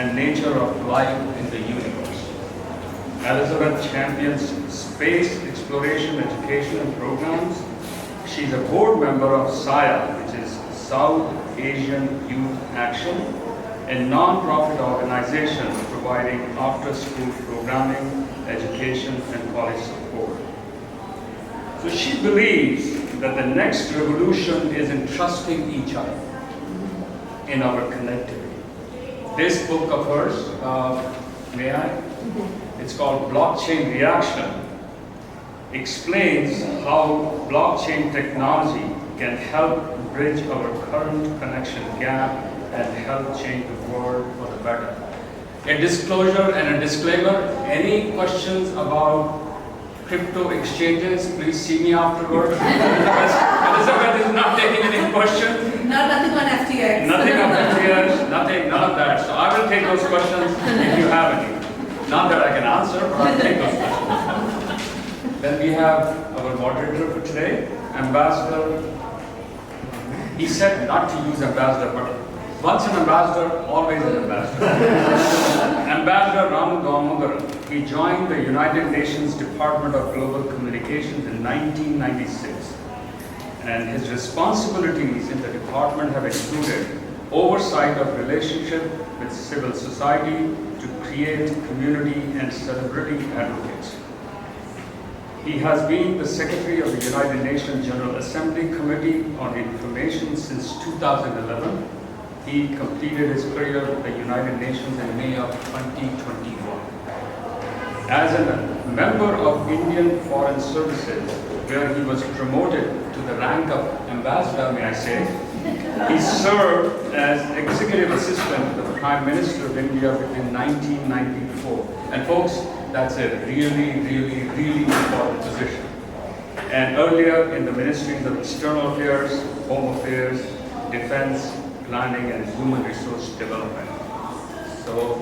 and nature of life in the universe. Elizabeth champions space exploration education and programs. She's a board member of SIA, which is South Asian Youth Action, a non-profit organization providing after-school programming, education, and college support. So she believes that the next revolution is in trusting each other in our connectivity. This book of hers, may I? It's called Blockchain Reaction. Explains how blockchain technology can help bridge our current connection gap and help change the world for the better. A disclosure and a disclaimer, any questions about crypto exchanges, please see me afterwards. Elizabeth is not taking any questions. Nothing on FTX. Nothing on FTX, none of that. So I will take those questions if you have any. Not that I can answer, but I'll take those questions. Then we have our moderator for today, Ambassador. He said not to use ambassador, but once an ambassador, always an ambassador. Ambassador Ramu Damodaran. He joined the United Nations Department of Global Communications in 1996. And his responsibilities in the department have included oversight of relationship with civil society to create community and celebrity advocates. He has been the Secretary of the United Nations General Assembly Committee on Information since 2011. He completed his career with the United Nations in May of 2021. As a member of Indian Foreign Services, where he was promoted to the rank of ambassador, may I say, he served as executive assistant to the Prime Minister of India between 1994. And folks, that's a really, really, really important position. And earlier in the Ministries of External Affairs, Home Affairs, Defense, Planning, and Human Resource Development. So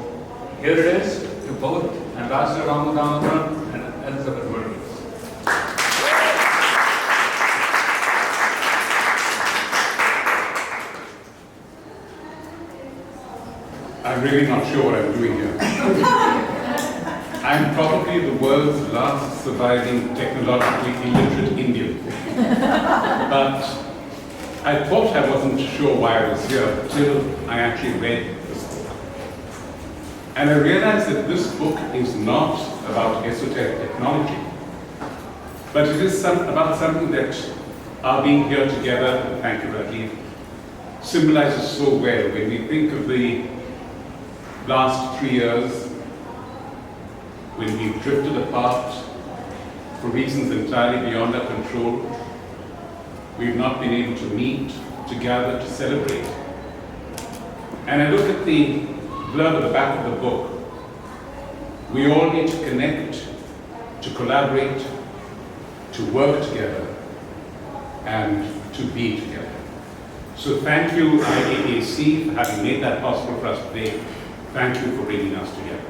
here it is to both Ambassador Ramu Damodaran and Elizebeth Varghese. I'm really not sure what I'm doing here. I'm probably the world's last surviving technologically illiterate Indian. But I thought I wasn't sure why I was here till I actually read this book. And I realized that this book is not about esoteric technology, but it is about something that our being here together, and thank you, Rajiv, symbolizes so well when we think of the last 3 years when we've drifted apart for reasons entirely beyond our control. We've not been able to meet, to gather, to celebrate. And I look at the blurb at the back of the book. We all need to connect, to collaborate, to work together, and to be together. So thank you, IAAC, for having made that possible for us today. Thank you for bringing us together.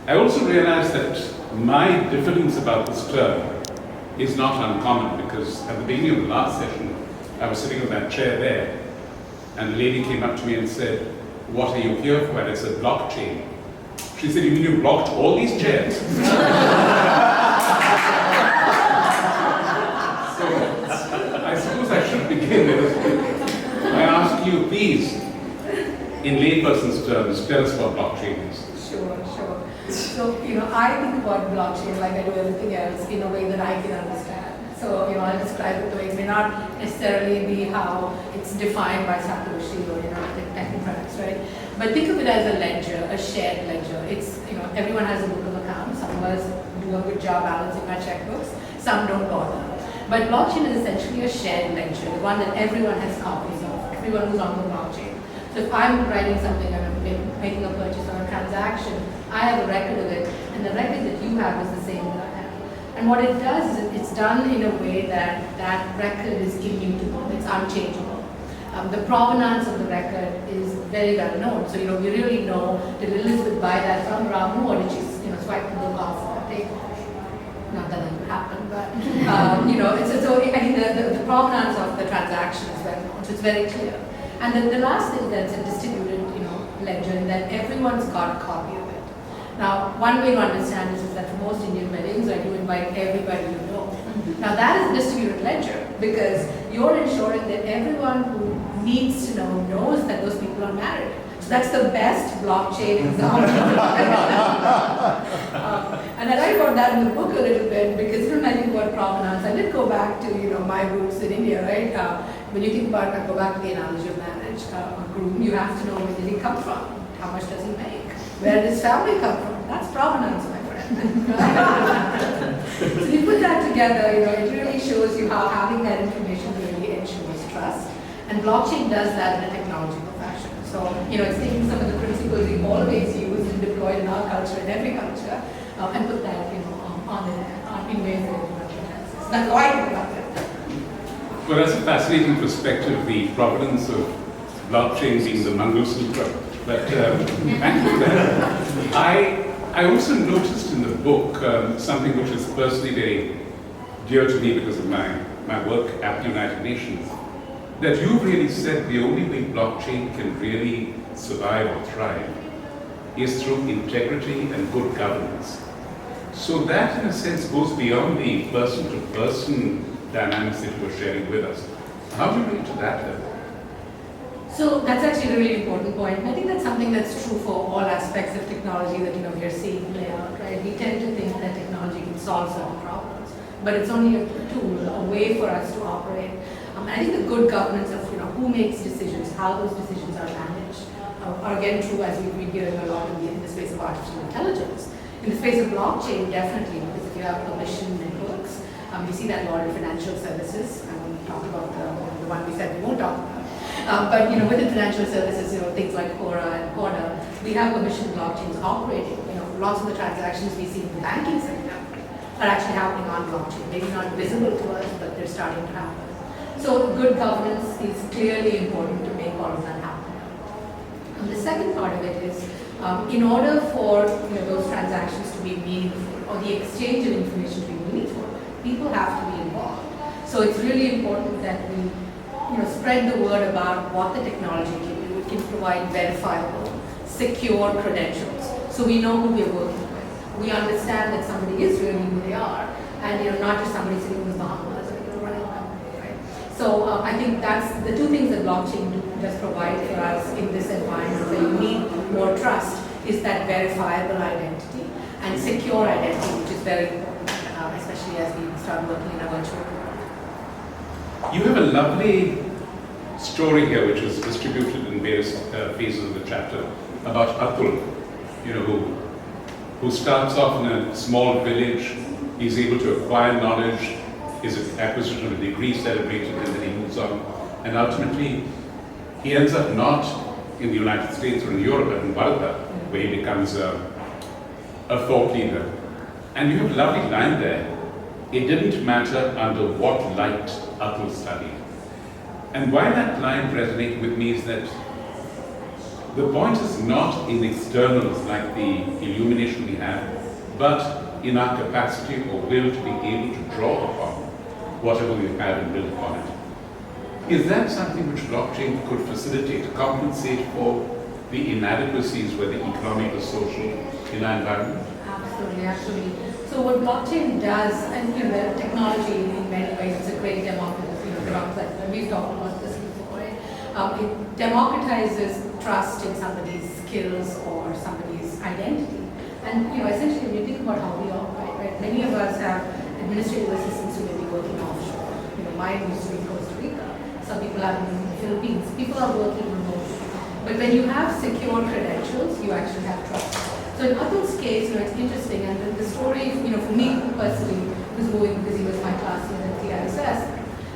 I also realized that my diffidence about this term is not uncommon, because at the beginning of the last session, I was sitting on that chair there, and the lady came up to me and said, "What are you here for?" And I said, "Blockchain." She said, "You mean you blocked all these chairs?" So I suppose I should begin by asking you, please, in layperson's terms, tell us what blockchain is. Sure. So, I think about blockchain like I do everything else in a way that I can understand. So, I'll describe it the way it may not necessarily be how it's defined by Satoshi or, the technocrats, right? But think of it as a ledger, a shared ledger. It's, everyone has a book of accounts. Some of us do a good job balancing our checkbooks. Some don't bother. But blockchain is essentially a shared ledger, the one that everyone has copies of, everyone who's on the blockchain. So if I'm writing something and I'm making a purchase or a transaction, I have a record of it, and the record that you have is the same that I have. And what it does is it's done in a way that that record is immutable, it's unchangeable. The provenance of the record is very well known. So, we really know, did Elizabeth buy that from Ramu, or did she, swipe the book off or take off? Not that it would happen, but, the provenance of the transaction is well known, so it's very clear. And then the last thing that's a distributed, ledger in that everyone's got a copy of it. Now, one way to understand this is that for most Indian weddings, I do invite everybody you know. Now, that is a distributed ledger because you're ensuring that everyone who needs to know knows that those people are married. So that's the best blockchain example. And I write about that in the book a little bit because when I think about provenance, I did go back to my roots in India, right? When you think about it, go back to the analogy of marriage, a groom, you have to know where did he come from, how much does he make, where did his family come from? That's provenance, my friend. So you put that together, it really shows you how having that information really ensures trust. And blockchain does that in a technological fashion. So, it's taking some of the principles we always use and deployed in our culture, in every culture, and put that, in ways that everyone can access. That's why I think about it. Well, that's a fascinating perspective, the provenance of blockchain being the Mangalsutra. But thank you for that. I also noticed in the book something which is personally very dear to me because of my work at the United Nations, that you really said the only way blockchain can really survive or thrive is through integrity and good governance. So that, in a sense, goes beyond the person-to-person dynamics that you were sharing with us. How do you relate to that level? So that's actually a really important point. And I think that's something that's true for all aspects of technology that we're seeing play out, right? We tend to think that technology can solve certain problems, but it's only a tool, a way for us to operate. And I think the good governance of who makes decisions, how those decisions are managed, are again true as we've been hearing a lot in the space of artificial intelligence. In the space of blockchain, definitely, because if you have permission networks, you see that a lot in financial services. I won't talk about the one we said we won't talk about. But within financial services, things like Quora and Corda, we have permission blockchains operating. Lots of the transactions we see in the banking sector are actually happening on blockchain. Maybe not visible to us, but they're starting to happen. So good governance is clearly important to make all of that happen. And the second part of it is, in order for those transactions to be meaningful or the exchange of information to be meaningful, people have to be involved. So it's really important that we spread the word about what the technology can do. It can provide verifiable, secure credentials. So we know who we're working with. We understand that somebody is really who they are, and not just somebody sitting in the Bahamas or running a company, right? So I think that's the two things that blockchain does provide for us in this environment where you need more trust, is that verifiable identity and secure identity, which is very important, especially as we start working in a virtual world. You have a lovely story here which is distributed in various phases of the chapter about Atul, who starts off in a small village. He's able to acquire knowledge, his acquisition of a degree celebrated, and then he moves on. And ultimately, he ends up not in the United States or in Europe, but in Varda, where he becomes a thought leader. And you have a lovely line there. It didn't matter under what light Atul studied. And why that line resonated with me is that the point is not in externals like the illumination we have, but in our capacity or will to be able to draw upon whatever we have and build upon it. Is that something which blockchain could facilitate, compensate for the inadequacies, whether economic or social, in our environment? Absolutely. So what blockchain does, and the technology in many ways is a great democratization. We've talked about this before, right? It democratizes trust in somebody's skills or somebody's identity. And essentially, when you think about how we operate, right? Many of us have administrative assistants who may be working offshore. Mine used to be in Costa Rica. Some people have been in the Philippines. People are working remotely. But when you have secure credentials, you actually have trust. So in Atul's case, it's interesting, and the story, for me personally, was moving because he was my classmate at TISS.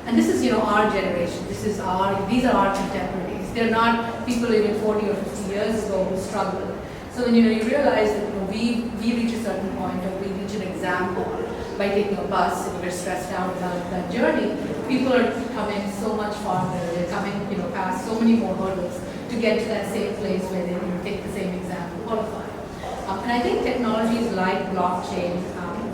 And this is, our generation. These are our contemporaries. They're not people even 40 or 50 years ago who struggled. So when you realize that we reach a certain point, or we reach an exam hall by taking a bus, and we're stressed out about that journey, people are coming so much farther. They're coming, past so many more hurdles to get to that same place where they take the same exam to qualify. And I think technologies like blockchain,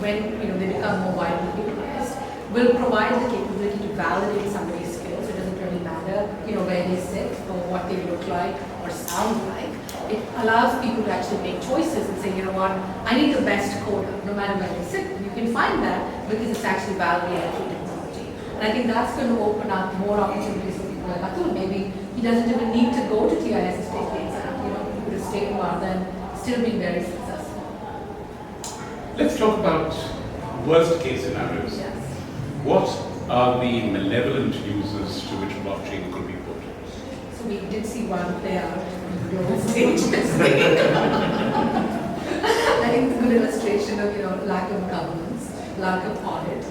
when they become more widely utilized, will provide the capability to validate somebody's skills. It doesn't really matter, where they sit or what they look like or sound like. it allows people to actually make choices and say, you know what, I need the best coder, no matter where they sit. You can find that because it's actually validated through technology. And I think that's going to open up more opportunities for people like Atul. Maybe he doesn't even need to go to TIS to take the exam. You know, he could have stayed rather than still being very successful. Let's talk about worst case scenarios. Yes. What are the malevolent uses to which blockchain could be put? So we did see one play out on the global stage this week. I think it's a good illustration of, you know, lack of governance, lack of audit,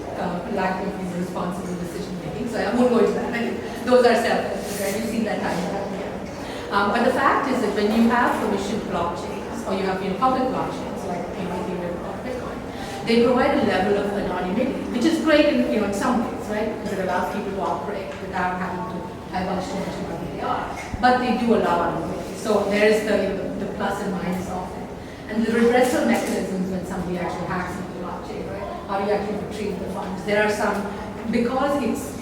lack of, you know, responsible decision making. So I won't go into that. I think those are self-evident, right? You've seen that time and time again. But the fact is that when you have permissioned blockchains, or you have, you know, public blockchains like Ethereum or Bitcoin, they provide a level of anonymity, which is great in, you know, in some ways, right? Because it allows people to operate without having to divulge too much about who they are. But they do allow anonymity. So there's the, you know, the plus and minus of it. And the redressal mechanisms when somebody actually hacks into the blockchain, right? How do you actually retrieve the funds? There are some, because it's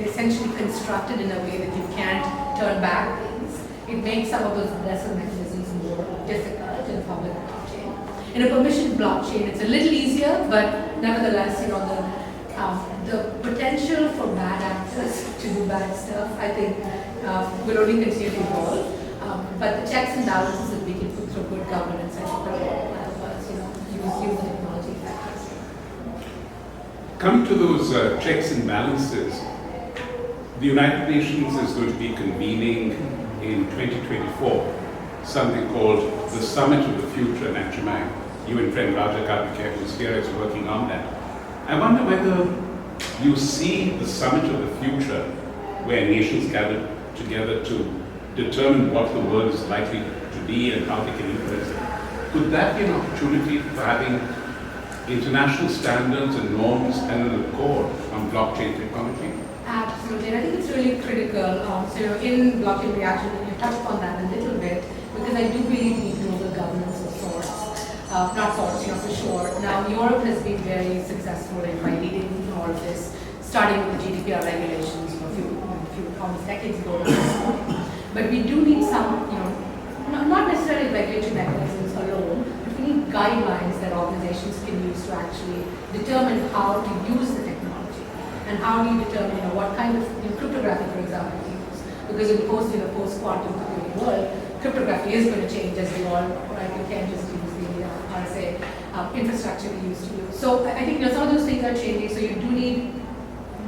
essentially constructed in a way that you can't turn back things, it makes some of those redressal mechanisms more difficult in a public blockchain. In a permissioned blockchain, it's a little easier, but nevertheless, you know, the potential for bad actors to do bad stuff, I think, will only continue to evolve. But the checks and balances that we can put through good governance, I think, will help us, you know, use the technology effectively. Coming to those checks and balances, the United Nations is going to be convening in 2024 something called the Summit of the Future in Chennai. You and friend Raja Karthikeya, who's here, is working on that. I wonder whether you see the Summit of the Future where nations gather together to determine what the world is likely to be and how they can influence it. Could that be an opportunity for having international standards and norms and an accord on blockchain technology? Absolutely, and I think it's really critical. So in blockchain reaction, you touched upon that a little bit, because I do believe we need global governance of sorts. Not sorts, you know, for sure. Now, Europe has been very successful in by leading all of this, starting with the GDPR regulations, you know, a few almost decades ago. But we do need some, you know, not necessarily regulatory mechanisms alone, but we need guidelines that organizations can use to actually determine how to use the technology. And how do you determine, you know, what kind of, you know, cryptography, for example, to use? Because in the post-quantum computing world, cryptography is going to change as we all know, right? You can't just use the RSA infrastructure we used to use. So I think, you know, some of those things are changing. So you do need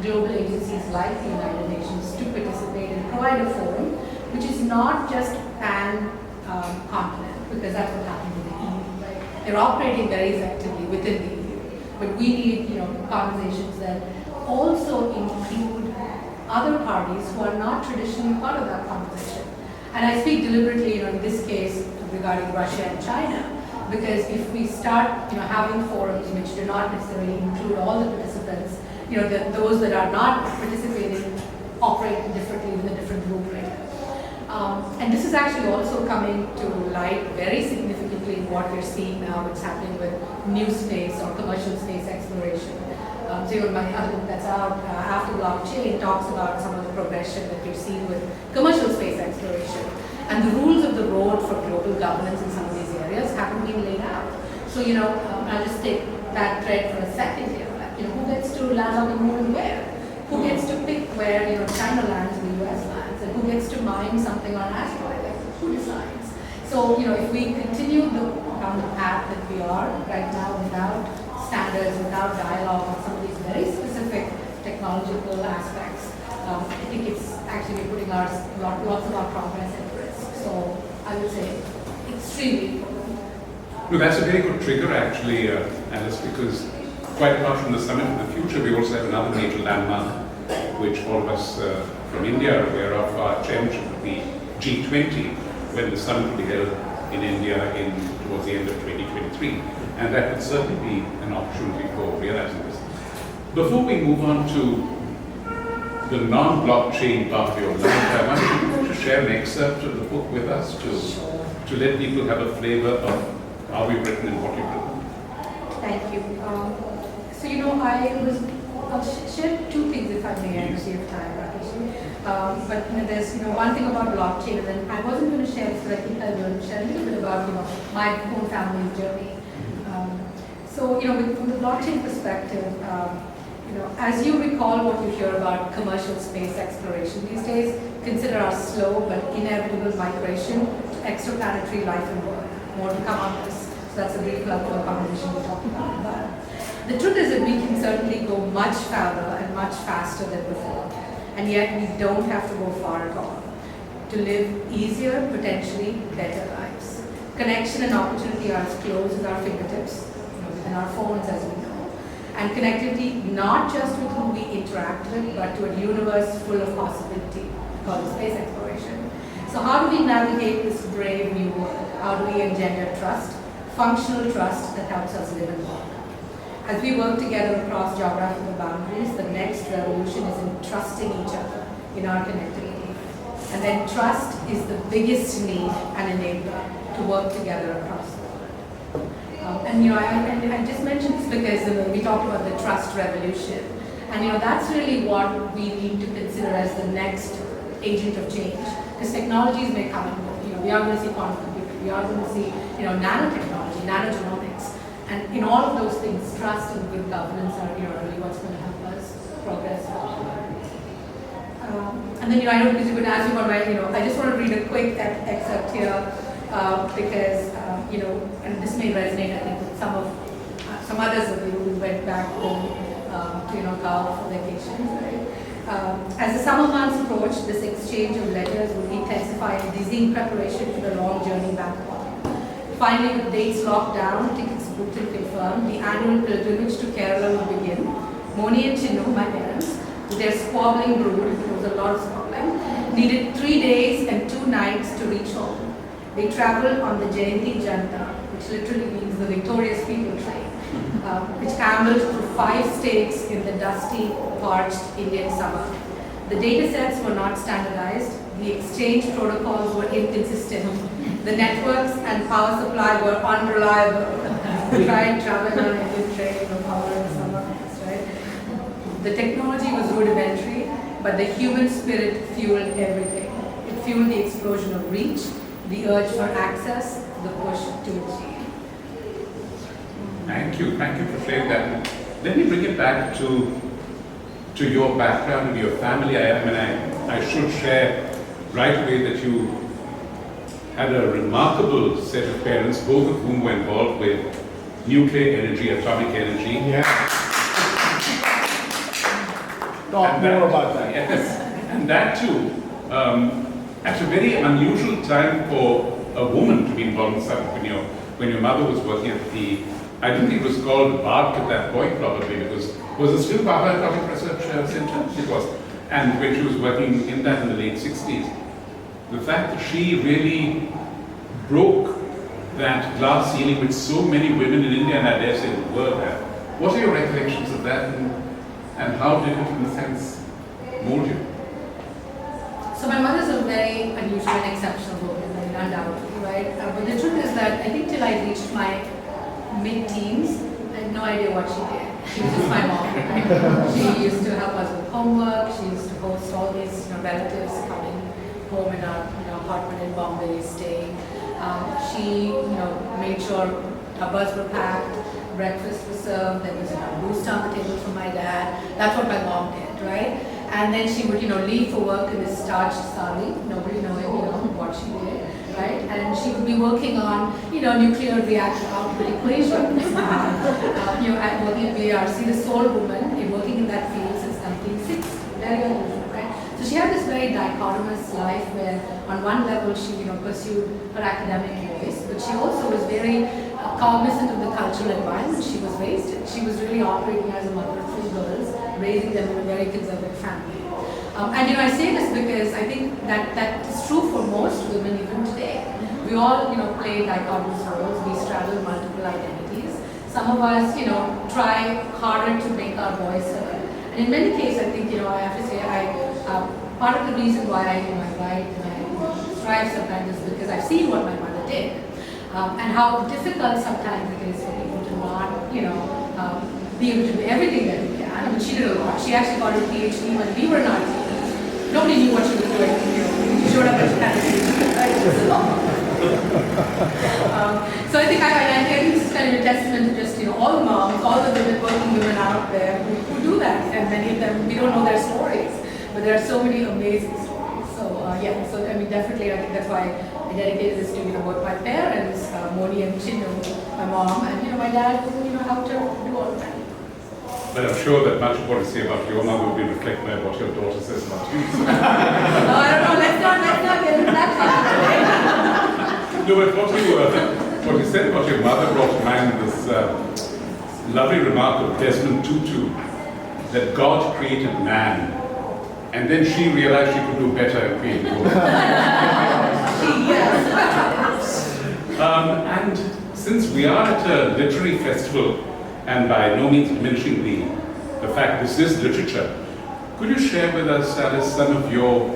global agencies like the United Nations to participate and provide a forum, which is not just pan-continent, because that's what happened with the EU, right? They're operating very effectively within the EU, but we need, you know, conversations that also include other parties who are not traditionally part of that conversation. And I speak deliberately, you know, in this case regarding Russia and China, because if we start, you know, having forums which do not necessarily include all the participants, you know, those that are not participating operate differently with a different rubric. And this is actually also coming to light very significantly in what we're seeing now, what's happening with new space or commercial space exploration. So you know, my other book that's out, After Blockchain, talks about some of the progression that we've seen with commercial space exploration. And the rules of the road for global governance in some of these areas haven't been laid out. So, you know, I'll just take that thread for a second here. Like, you know, who gets to land on the moon and where? Who gets to pick where, you know, China lands and the US lands? And who gets to mine something on an asteroid? Like, who decides? So, you know, if we continue down the path that we are right now without standards, without dialogue on some of these very specific technological aspects, I think it's actually putting lots of our progress at risk. So I would say extremely important. No, that's a very good trigger actually, Alice, because quite apart from the Summit of the Future, we also have another major landmark, which all of us from India are aware of, our chairmanship of the G20, when the summit will be held in India towards the end of 2023. And that would certainly be an opportunity for realizing this. Before we move on to the non-blockchain part of your life, I want you to share an excerpt of the book with us to let people have a flavor of how we've written and what you've written. Thank you. So, you know, I'll share two things if I may, if you have time, Rakesh. But there's one thing about blockchain, and then I wasn't going to share this, but I think I will share a little bit about my own family journey. So from the blockchain perspective, as you recall what you hear about commercial space exploration these days, consider our slow but inevitable migration to extraplanetary life and work. More to come on this. So that's a brief level of conversation we talked about. But the truth is that we can certainly go much farther and much faster than before. And yet we don't have to go far at all to live easier, potentially better lives. Connection and opportunity are as close as our fingertips, within our phones as we know. And connectivity not just with who we interact with, but to a universe full of possibility, called space exploration. So how do we navigate this brave new world? How do we engender trust, functional trust that helps us live and work? As we work together across geographical boundaries, the next revolution is in trusting each other in our connectivity. And then trust is the biggest need and enabler to work together across the world. I just mentioned this because we talked about the trust revolution. And that's really what we need to consider as the next agent of change. Because technologies may come and go. We are going to see quantum computing, we are going to see nanotechnology, nanogenomics. And in all of those things, trust and good governance are really what's going to help us progress forward. And then I know because you're going to ask me about my, I just want to read a quick excerpt here because and this may resonate I think with some others of you who went back home to Gulf for vacations, right? As the summer months approach, this exchange of letters will intensify in dizzying preparation for the long journey back home. Finally, with dates locked down, tickets booked and confirmed, the annual pilgrimage to Kerala will begin. Moni and Chinnu, my parents, with their squabbling brood, there was a lot of squabbling, needed 3 days and 2 nights to reach home. They traveled on the Jayanti Janta, which literally means the victorious people train, which ambled through 5 states in the dusty, parched Indian summer. The data sets were not standardized, the exchange protocols were inconsistent, the networks and power supply were unreliable. Tried traveling on an Indian train or power in summer, right? The technology was rudimentary, but the human spirit fueled everything. It fueled the explosion of reach, the urge for access, the push to achieve. Thank you for sharing that. Let me bring it back to your background and your family. I should share right away that you had a remarkable set of parents, both of whom were involved with nuclear energy, atomic energy. Yeah. Talk more about that. Yes, and that too, at a very unusual time for a woman to be involved in something. When your mother was working at I don't think it was called BARC at that point probably, because was it still Baba Atomic Research Center? It was. And when she was working in that in the late 60s, the fact that she really broke that glass ceiling which so many women in India and I dare say the world have. What are your recollections of that and how did it in a sense mold you? So my mother's a very unusual and exceptional woman, undoubtedly, right? But the truth is that I think till I reached my mid-teens, I had no idea what she did. She was just my mom, right? She used to help us with homework, she used to host all these relatives coming home in our apartment in Bombay, staying. She made sure our berths were packed, breakfast was served, there was boost on the table for my dad. That's what my mom did, right? And then she would leave for work in this starched sari, nobody knowing what she did, right? And she would be working on nuclear reactor output equations. At working at VRC, the sole woman working in that field since 1960, very unusual, right? So she had this very dichotomous life where on one level she pursued her academic voice, but she also was very cognizant of the cultural environment she was raised in. She was really operating as a mother of 3 girls, raising them in a very conservative family. And I say this because I think that is true for most women even today. We all play dichotomous roles, we straddle multiple identities. Some of us try harder to make our voice heard. And in many cases I think I have to say part of the reason why I write and I strive sometimes is because I've seen what my mother did. And how difficult sometimes it is for people to not, be able to do everything that we can. I mean, she did a lot. She actually got her PhD when we were not. Nobody knew what there who do that, and many of them, we don't know their stories, but there are so many amazing stories. So so I mean, definitely, I think that's why I dedicated this to, both my parents, Moni and Chinnu, my mom, and, my dad, who, helped her do all of that. But I'm sure that much of what you say about your mother will be reflected by what your daughter says about you. I don't know, let's not get into that topic. No, but what you said about your mother brought to mind this lovely remark of Desmond Tutu, that God created man, and then she realized she could do better at creating women. And since we are at a literary festival, and by no means diminishing the fact this is literature, could you share with us, Alice, some of your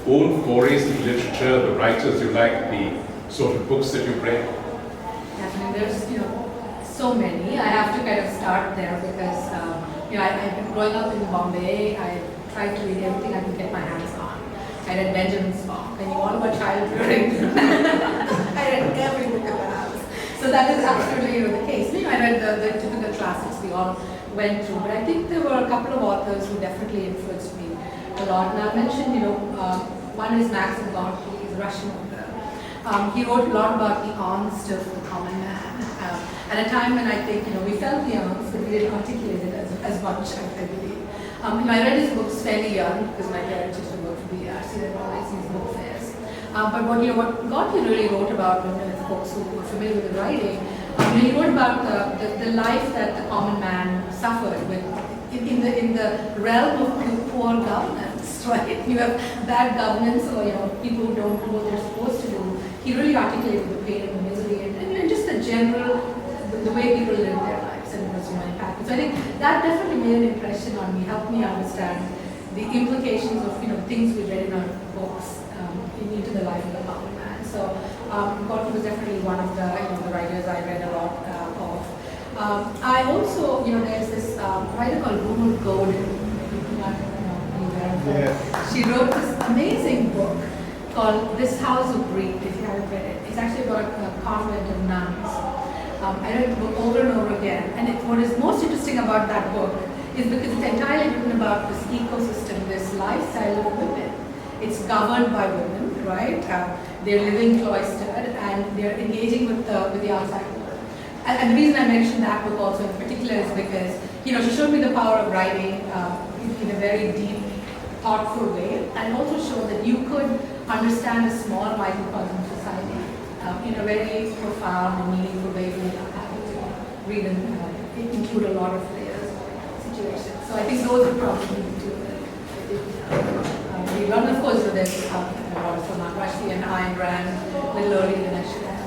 own forays into literature, the writers you like, the sort of books that you've read? Definitely, there's, so many. I have to kind of start there because, I've been growing up in Bombay. I tried to read everything I could get my hands on. I read Benjamin Spock. I knew all about child rearing. I read every book in the house. So that is absolutely the case. I read the typical classics we all went through, but I think there were a couple of authors who definitely influenced me a lot. And I mentioned, one is Maxim Gorky, he's a Russian author. He wrote a lot about the angst of the common man. At a time when I think, we felt the angst, but we didn't articulate it as much, I believe. I read his books fairly young because my parents used to work for the IAAC, they were always these book fairs. But what Gorky really wrote about, folks who were familiar with the writing, he wrote about the life that the common man suffered with in the realm of poor governance, right? You have bad governance, or people who don't do what they're supposed to do. He really articulated the pain and the misery, and just the general, the way people live their lives, and it was impactful. So I think that definitely made an impression on me, helped me understand the implications of things we read in our books into the life of the common man. So Gorky was definitely one of the writers I read a lot of. I also, there's this writer called Rumu Damodaran. Yes. She wrote this amazing book called This House of Grief, if you haven't read it. It's actually about a convent of nuns. I read the book over and over again, and what is most interesting about that book is because it's entirely written about this ecosystem, this lifestyle of women. It's governed by women, right? They're living cloistered, and they're engaging with the outside world. And the reason I mentioned that book also in particular is because, she showed me the power of writing in a very deep, thoughtful way, and also showed that you could understand a small microcosm society in a very profound and meaningful way without having to read and include a lot of layers of situations. So I think those are probably the two that I did read. And of course, there's a lot of Salman Rushdie and Ayn Rand, a little earlier than I should have.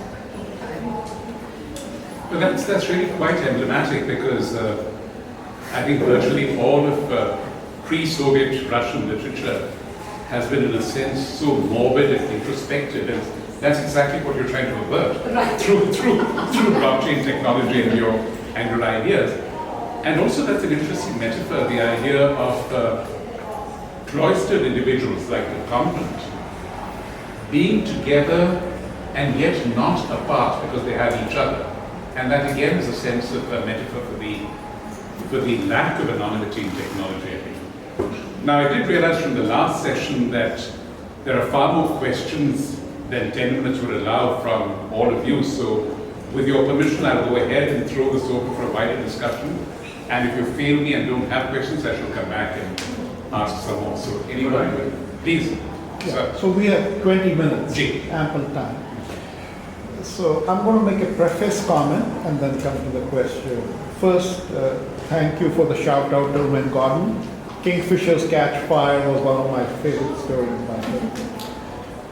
Well, that's really quite emblematic because I think virtually all of pre-Soviet Russian literature has been, in a sense, so morbid and introspective, and that's exactly what you're trying to avert Right. through blockchain technology and your ideas. And also, that's an interesting metaphor, the idea of cloistered individuals like the convent being together and yet not apart because they have each other. And that again is a sense of a metaphor for the lack of anonymity in technology, I think. Now, I did realize from the last session that there are far more questions than 10 minutes would allow from all of you. So with your permission, I'll go ahead and throw this open for a wider discussion. And if you fail me and don't have questions, I shall come back and ask some more. So anybody, please. Yeah. So we have 20 minutes, Ji. ample time. So I'm going to make a preface comment and then come to the question. First, thank you for the shout out to Wayne Gordon. Kingfishers Catch Fire was one of my favorite stories by him.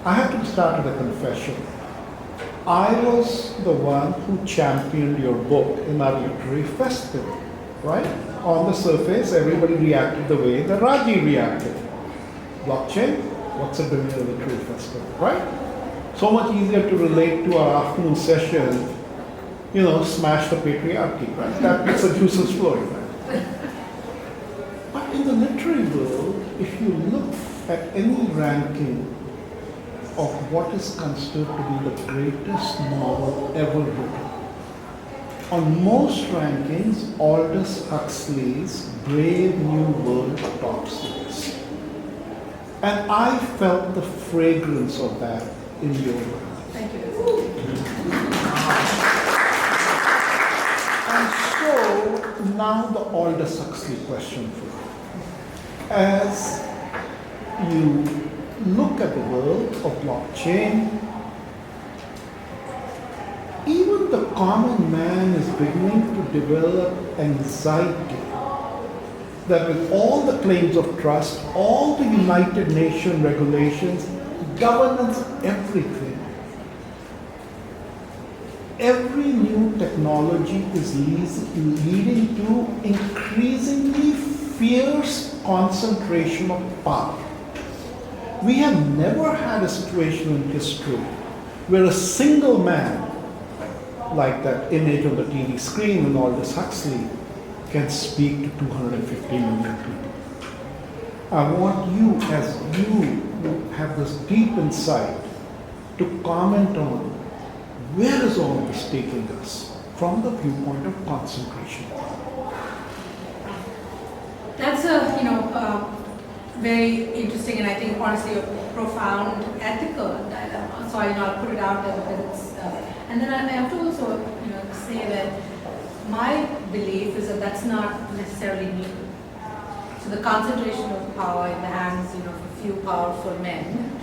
I have to start with a confession. I was the one who championed your book in our literary festival, right? On the surface, everybody reacted the way that Raji reacted. Blockchain, what's it doing in the literary festival, right? So much easier to relate to our afternoon session, smash the patriarchy, right? That makes the juices flowing, right? But in the literary world, if you look at any ranking of what is considered to be the greatest novel ever written, On most rankings, Aldous Huxley's Brave New World tops the list. And I felt the fragrance of that in your work. Thank you. And so now the Aldous Huxley question for you. As you look at the world of blockchain, even the common man is beginning to develop anxiety that with all the claims of trust, all the United Nations regulations, governance, everything, every new technology is leading to increasingly fierce concentration of power. We have never had a situation in history where a single man, like that image on the TV screen in Aldous Huxley, can speak to 250 million people. I want you, as you have this deep insight, to comment on where is all this taking us from the viewpoint of concentration. That's a very interesting and I think honestly a profound ethical dilemma. So I'll put it out there because it's and then I have to also say that my belief is that that's not necessarily new. So the concentration of power in the hands of a few powerful men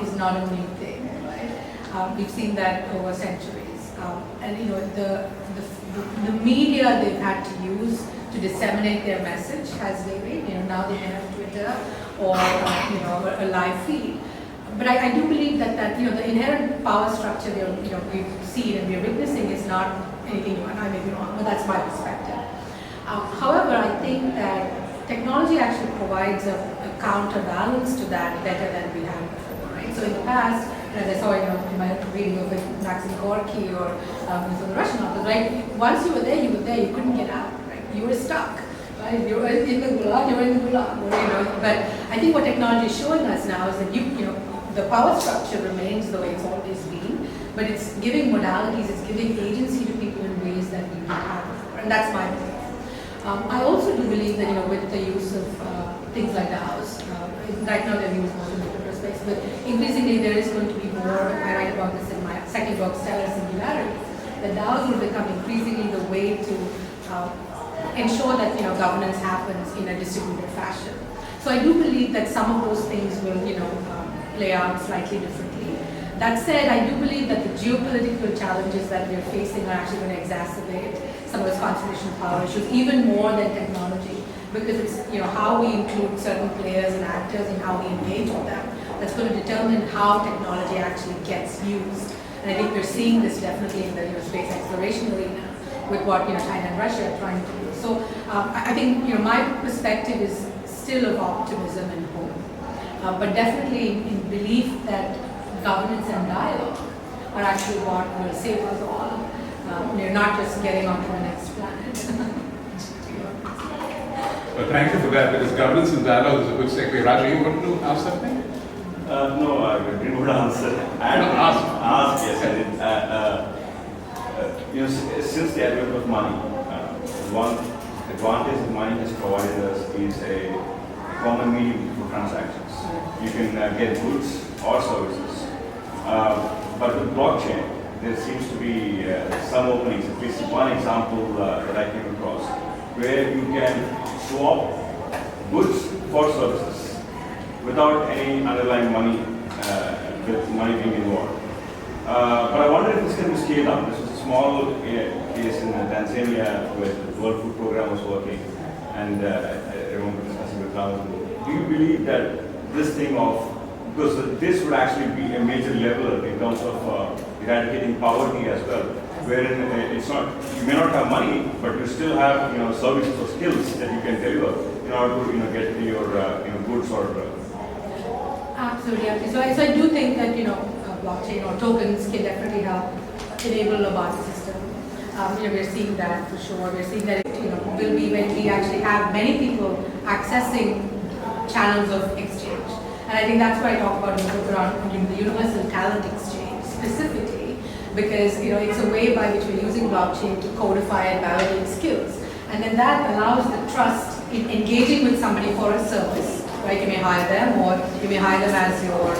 is not a new thing, right? We've seen that over centuries, and the media they've had to use to disseminate their message has varied. Now they may have Twitter or a live feed. But I do believe that the inherent power structure we've seen and we're witnessing is not anything new, and I may be wrong, but that's my perspective. However, I think that technology actually provides a counterbalance to that better than we had before, right? So in the past, as I saw in my reading of Maxim Gorky or the Russian authors, right? Once you were there, you couldn't get out, right? You were stuck. Right? You were in the gulag, you were in the gulag, But I think what technology is showing us now is that the power structure remains the way it's always been, but it's giving modalities, it's giving agency to people in ways that we didn't have before, and that's my belief. I also do believe that with the use of things like DAOs, right now they're used more in the crypto space, but increasingly there is going to be more. I write about this in my second book, Stellar Singularity. The DAOs will become increasingly the way to ensure that governance happens in a distributed fashion. So I do believe that some of those things will play out slightly differently. That said, I do believe that the geopolitical challenges that we're facing are actually going to exacerbate some of those concentration of power issues even more than technology, because it's how we include certain players and actors and how we engage with them that's going to determine how technology actually gets used. And I think we're seeing this definitely in the space exploration arena with what China and Russia are trying to do. So I think my perspective is still of optimism and hope, but definitely in belief that governance and dialogue are actually what will save us all. Not just getting onto the next planet. Well, thank you for that, because governance and dialogue is a good segue. Raja, you want to ask something? No, I didn't want to answer. Ask, yes, I did. Since the advent of money, one advantage that money has provided us is a common medium for transactions. You can get goods or services. But with blockchain, there seems to be some openings. At least one example that I came across, where you can swap goods for services without any underlying money, with money being involved. But I wonder if this can be scaled up. This was a small case in Tanzania where the World Food Program was working, and I remember discussing with Ramu. Do you believe that this thing of, because this would actually be a major leveler in terms of eradicating poverty as well, wherein it's not, you may not have money, but you still have services or skills that you can deliver in order to get to your goods or. Absolutely. So I do think that blockchain or tokens can definitely help enable a barter system. We're seeing that for sure. We're seeing that will be when we actually have many people accessing channels of exchange. And I think that's why I talk about in the book around the universal talent exchange specifically, because it's a way by which we're using blockchain to codify and validate skills. And then that allows the trust in engaging with somebody for a service, right? You may hire them, or you may hire them as your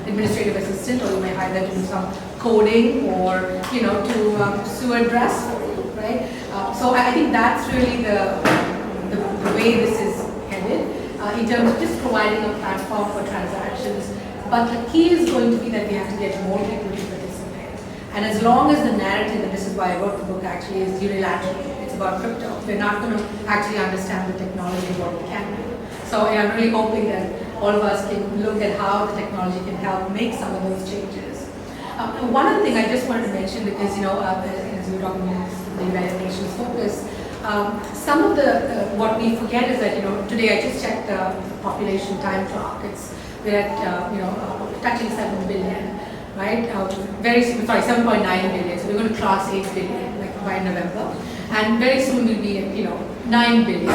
administrative assistant, or you may hire them to do some coding, or to sew a dress for you, right? So I think that's really the way this is headed in terms of just providing a platform for transactions. But the key is going to be that we have to get more people to participate. And as long as the narrative, and this is why I wrote the book actually, is unilateral, it's about crypto, we're not going to actually understand the technology and what it can do. So I'm really hoping that all of us can look at how the technology can help make some of those changes. One other thing I just wanted to mention, because as we were talking about the United Nations focus, some of the what we forget is that today I just checked the population time clock. We're at touching 7 billion, right? 7.9 billion. So we're going to cross 8 billion by November, and very soon we'll be at 9 billion.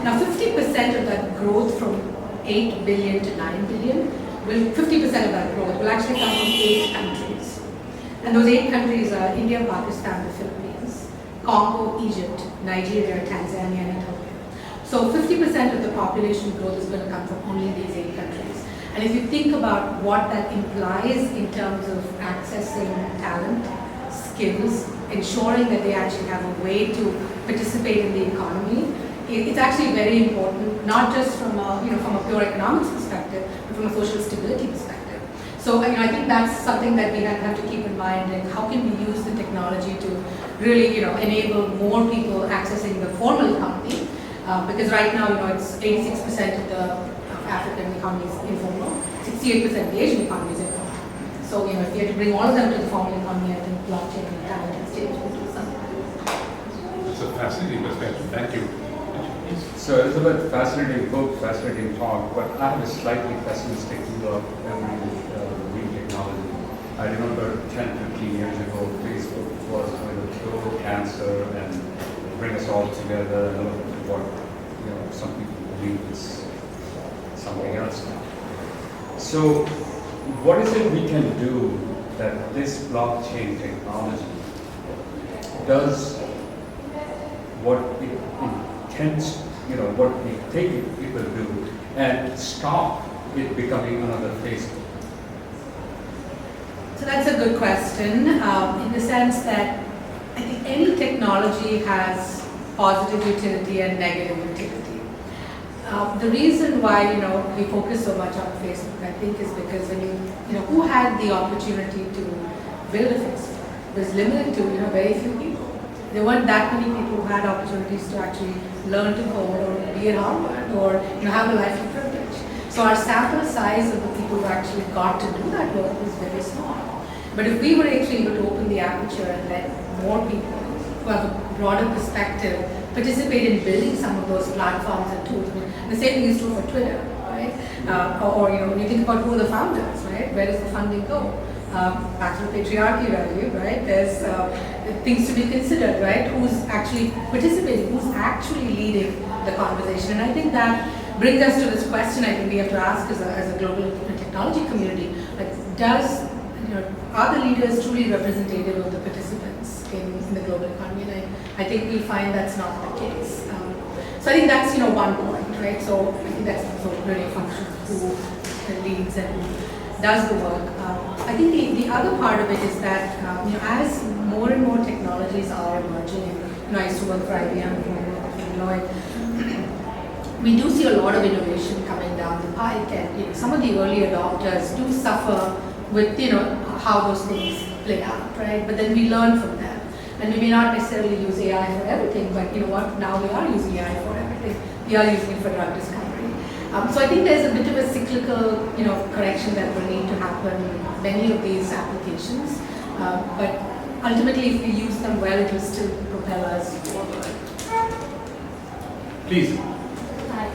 Now 50% of that growth from 8 billion to 9 billion, 50% of that growth will actually come from 8 countries. And those 8 countries are India, Pakistan, the Philippines, Congo, Egypt, Nigeria, Tanzania, and Ethiopia. So 50% of the population growth is going to come from only these 8 countries. And if you think about what that implies in terms of accessing talent, skills, ensuring that they actually have a way to participate in the economy, it's actually very important, not just from a pure economics perspective, but from a social stability perspective. So I think that's something that we have to keep in mind, and how can we use the technology to really enable more people accessing the formal economy, because right now it's 86% of the African economy is informal, 68% of the Asian economy is informal. So if we have to bring all of them to the formal economy, I think blockchain and talent exchange will do something. It's a fascinating perspective. Thank you. So Elizabeth, fascinating book, fascinating talk, but I have a slightly pessimistic view of new technology. I remember 10, 15 years ago, Facebook was going to cure cancer and bring us all together, and look at what some people believe is something else now. So what is it we can do that this blockchain technology does what it intends, what we think it will do, and stop it becoming another Facebook? So that's a good question, in the sense that I think any technology has positive utility and negative utility. The reason why we focus so much on Facebook, I think, is because when who had the opportunity to build a Facebook was limited to very few people. There weren't that many people who had opportunities to actually learn to code or be at Harvard or have a life of privilege. So our sample size of the people who actually got to do that work was very small. But if we were actually able to open the aperture and let more people who have a broader perspective participate in building some of those platforms and tools. The same thing is true for Twitter, right? Or when you think about who are the founders, right? Where does the funding go? Back to the patriarchy value, right? There's things to be considered, right? Who's actually participating? Who's actually leading the conversation? And I think that brings us to this question I think we have to ask as a global technology community. Are the leaders truly representative of the participants in the global economy? And I think we find that's not the case. So I think that's one point, right? So I think that's also really a function of who leads and who does the work. I think the other part of it is that as more and more technologies are emerging, I used to work for IBM, we do see a lot of innovation coming down the pike, and some of the early adopters do suffer with how those things play out, right? But then we learn from them, and we may not necessarily use AI for everything, but now we are using AI for everything. We are using it for drug discovery. So I think there's a bit of a cyclical correction that will need to happen in many of these applications, but ultimately if we use them well, it will still propel us forward. Please. Hi.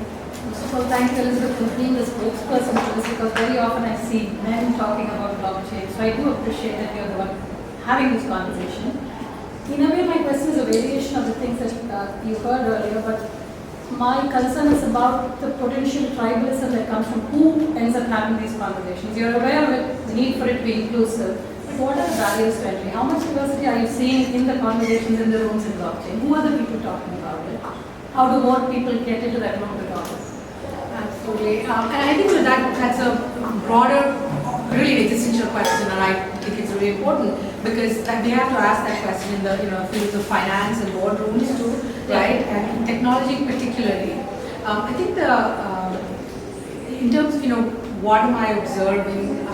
First of all, thank you, Elizabeth, for being the spokesperson for this, because very often I see men talking about blockchain. So I do appreciate that you're the one having this conversation. In a way, my question is a variation of the things that you heard earlier, but my concern is about the potential tribalism that comes from who ends up having these conversations. You're aware of it, the need for it to be inclusive, but what are barriers to entry? How much diversity are you seeing in the conversations in the rooms in blockchain? Who are the people talking about it? How do more people get into that room with us? Absolutely. And I think that's a broader, really existential question, and I think it's really important because we have to ask that question in the fields of finance and boardrooms too, right? And in technology particularly. I think in terms of what am I observing,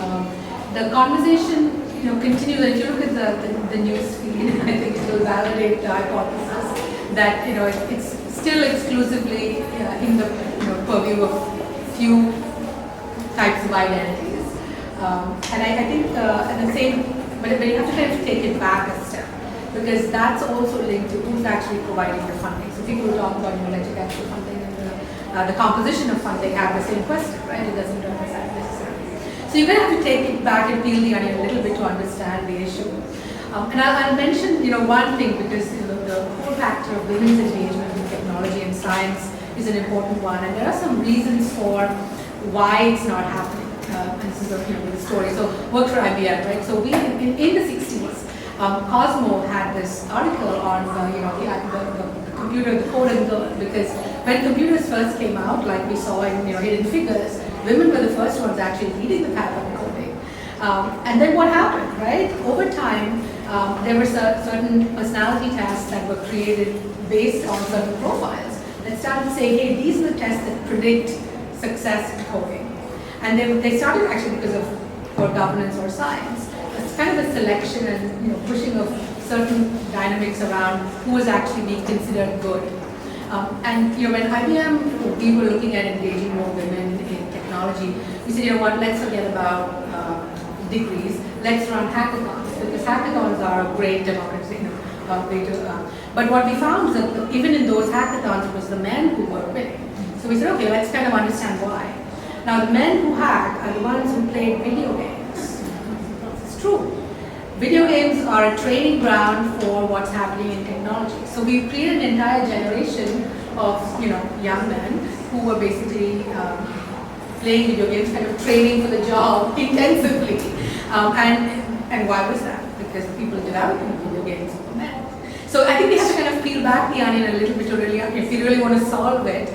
the conversation continues. If you look at the news feed, I think it will validate the hypothesis that it's still exclusively in the purview of few types of identities, and I think at the same, but you have to kind of take it back a step because that's also linked to who's actually providing the funding. So people who talk about electric capital funding and the composition of funding have the same question, right? It doesn't represent necessarily. So you're going to have to take it back and peel the onion a little bit to understand the issue. And I'll mention one thing because the whole factor of women's engagement in technology and science is an important one, and there are some reasons for why it's not happening. And this is the story. So worked for IBM, right? So we in the 60s, Cosmo had this article on the computer, the code and girl, because when computers first came out, like we saw in Hidden Figures, women were the first ones actually leading the path of coding. And then what happened, right? Over time, there were certain personality tests that were created based on certain profiles that started saying, hey, these are the tests that predict success in coding. And they started actually because of code governance or science. It's kind of a selection and pushing of certain dynamics around who is actually being considered good. And when IBM, we were looking at engaging more women in technology, we said, let's forget about degrees, let's run hackathons, because hackathons are a great democracy way to. But what we found is that even in those hackathons, it was the men who were winning. So we said, okay, let's kind of understand why. Now, the men who hack are the ones who played video games. It's true. Video games are a training ground for what's happening in technology. So we've created an entire generation of young men who were basically playing video games, kind of training for the job intensively. And why was that? Because the people developing video games were men. So I think we have to kind of peel back the onion a little bit to really, if you really want to solve it.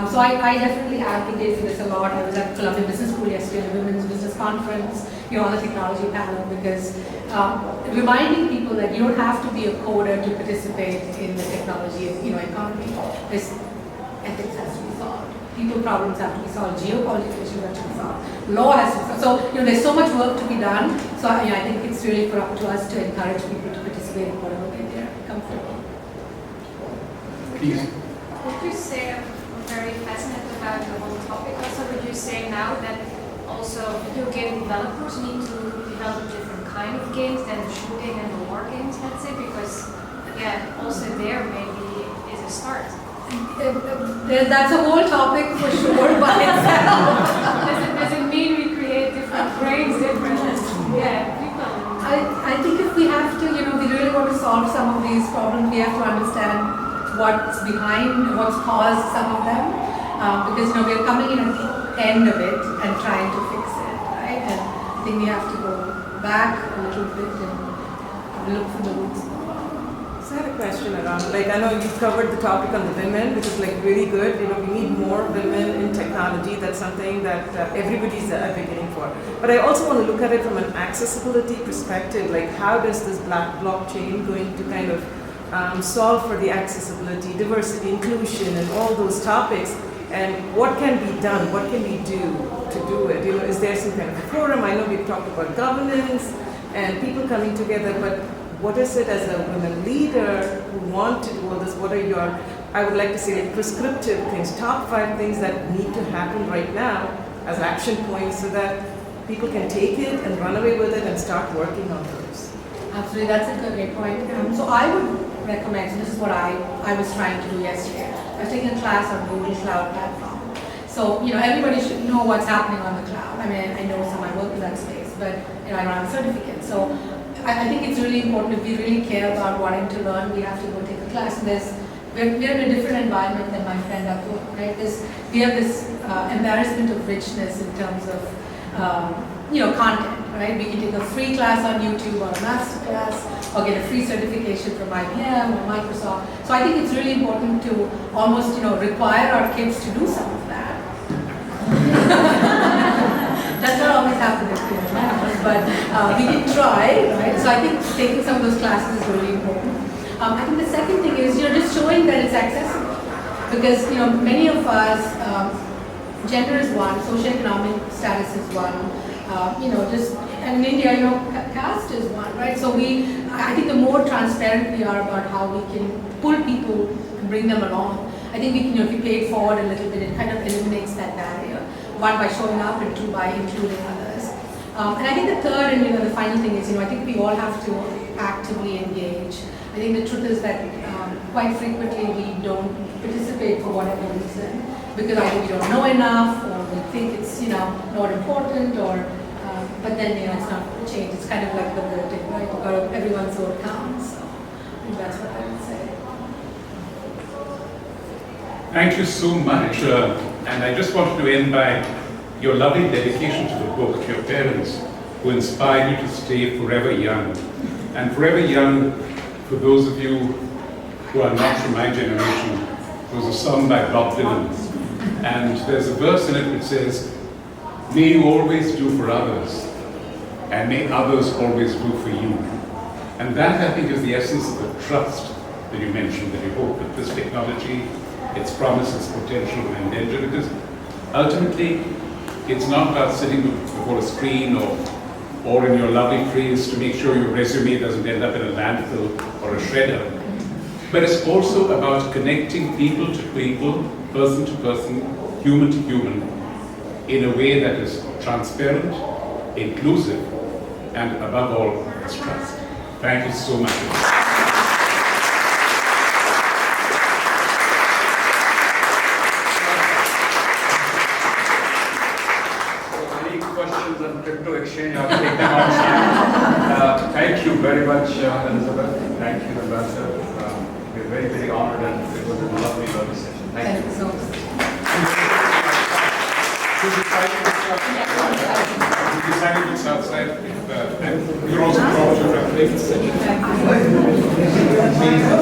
So I definitely advocate for this a lot. I was at Columbia Business School yesterday, the Women's Business Conference, on the technology panel, because reminding people that you don't have to be a coder to participate in the technology, economy. This ethics has to be solved. People problems have to be solved. Geopolitical issues have to be solved. Law has to be solved. So there's so much work to be done. So I think it's really up to us to encourage people to participate in whatever they're comfortable. Please. Would you say, I'm very fascinated about the whole topic also, would you say now that also video game developers need to develop different kind of games than the shooting and the war games, let's say, because also there maybe is a start. That's a whole topic for sure by itself. Does it mean we create different brains, different people? I think if we have to, we really want to solve some of these problems, we have to understand what's behind, what's caused some of them, because we're coming in at the end of it and trying to fix it, right? And I think we have to go back a little bit and look for the roots. So I have a question around, I know you covered the topic on the women, which is really good. We need more women in technology. That's something that everybody's advocating for. But I also want to look at it from an accessibility perspective. How does this blockchain going to kind of solve for the accessibility, diversity, inclusion, and all those topics? And what can be done? What can we do to do it? Is there some kind of a forum? I know we've talked about governance and people coming together, but what is it as a women leader who want to do all this? What are your, I would like to say, prescriptive things, top 5 things that need to happen right now as action points so that people can take it and run away with it and start working on those? Absolutely, that's a great point. So I would recommend, so this is what I was trying to do yesterday. I was taking a class on Google Cloud Platform. So, everybody should know what's happening on the cloud. I mean, I know some, I work in that space, but, I don't have a certificate. So, I think it's really important if we really care about wanting to learn, we have to go take a class. And we're in a different environment than my friend Atul, right? We have this embarrassment of richness in terms of content, right? We can take a free class on YouTube or a master class or get a free certification from IBM or Microsoft. So I think it's really important to almost, require our kids to do some of that. Does not always happen if we are mammals, but we can try, right? So I think taking some of those classes is really important. I think the second thing is, just showing that it's accessible. Because, many of us, gender is one, socioeconomic status is one, and in India, caste is one, right? So I think the more transparent we are about how we can pull people and bring them along, I think we can, if we play it forward a little bit, it kind of eliminates that barrier. One, by showing up, and two, by including others. And I think the third and the final thing is, I think we all have to actively engage. I think the truth is that quite frequently we don't participate for whatever reason, because either we don't know enough, or we think it's not important, or but then it's not going to change. It's kind of like the voting, right? Everyone's vote counts. So I think that's what I would say. Thank you so much. And I just wanted to end by your lovely dedication to the book, to your parents, who inspired you to stay forever young. And forever young, for those of you who are not from my generation, was a song by Bob Dylan. And there's a verse in it which says, "May you always do for others, and may others always do for you." And that, I think, is the essence of the trust that you mentioned, that you hope that this technology, its promise, its potential will engender, because ultimately it's not about sitting before a screen or in your lovely phrase to make sure your resume doesn't end up in a landfill or a shredder, but it's also about connecting people to people, person to person, human to human, in a way that is transparent, inclusive, and above all, it's trust. Thank you so much. On crypto exchange, I'll take them outside. Thank you very much, Elizabeth. Thank you, Ambassador. We're very, very honored, and it was a lovely, lovely session. Thank you. So much. We decided it's outside, and you're also brought your reference. Thank you.